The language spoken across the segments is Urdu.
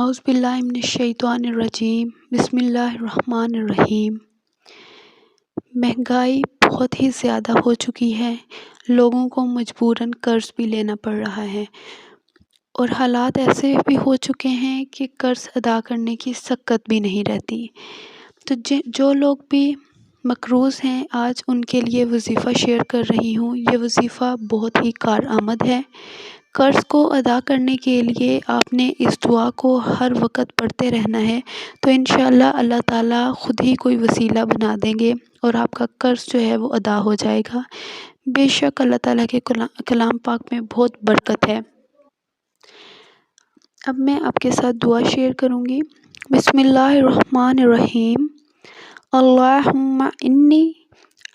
اعوذ باللہ من الشیطان الرجیم بسم اللہ الرحمن الرحیم۔ مہنگائی بہت ہی زیادہ ہو چکی ہے، لوگوں کو مجبوراً قرض بھی لینا پڑ رہا ہے اور حالات ایسے بھی ہو چکے ہیں کہ قرض ادا کرنے کی سکت بھی نہیں رہتی۔ تو جو لوگ بھی مقروض ہیں، آج ان کے لیے وظیفہ شیئر کر رہی ہوں۔ یہ وظیفہ بہت ہی کارآمد ہے۔ قرض کو ادا کرنے کے لیے آپ نے اس دعا کو ہر وقت پڑھتے رہنا ہے، تو انشاءاللہ اللہ تعالیٰ خود ہی کوئی وسیلہ بنا دیں گے اور آپ کا قرض جو ہے وہ ادا ہو جائے گا۔ بے شک اللہ تعالیٰ کے کلام پاک میں بہت برکت ہے۔ اب میں آپ کے ساتھ دعا شیئر کروں گی۔ بسم اللہ الرحمن الرحیم۔ اللہم انی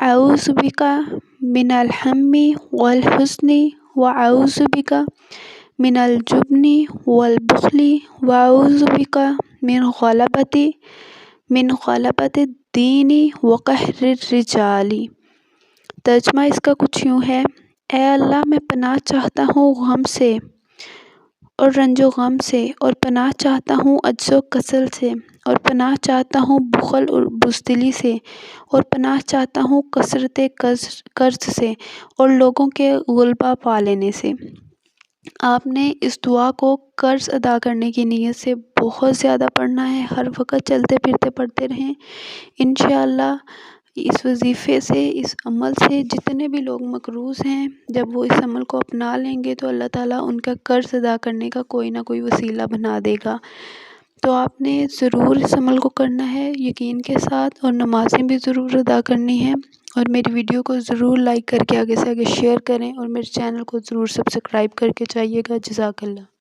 اعوذ بک من الہم والحزن واعوذ بک من الجبن والبخل واعوذ بک من غلبۃ الدین وقہر الرجال۔ ترجمہ اس کا کچھ یوں ہے: اے اللہ، میں پناہ چاہتا ہوں غم سے اور رنج و غم سے، اور پناہ چاہتا ہوں عجز و کسل سے، اور پناہ چاہتا ہوں بخل اور بزدلی سے، اور پناہ چاہتا ہوں کثرت قرض سے اور لوگوں کے غلبہ پا لینے سے۔ آپ نے اس دعا کو قرض ادا کرنے کی نیت سے بہت زیادہ پڑھنا ہے، ہر وقت چلتے پھرتے پڑھتے رہیں۔ انشاءاللہ اس وظیفے سے، اس عمل سے جتنے بھی لوگ مقروض ہیں، جب وہ اس عمل کو اپنا لیں گے تو اللہ تعالیٰ ان کا قرض ادا کرنے کا کوئی نہ کوئی وسیلہ بنا دے گا۔ تو آپ نے ضرور اس عمل کو کرنا ہے یقین کے ساتھ، اور نمازیں بھی ضرور ادا کرنی ہیں، اور میری ویڈیو کو ضرور لائک کر کے آگے سے آگے شیئر کریں، اور میرے چینل کو ضرور سبسکرائب کر کے جائیے گا۔ جزاک اللہ۔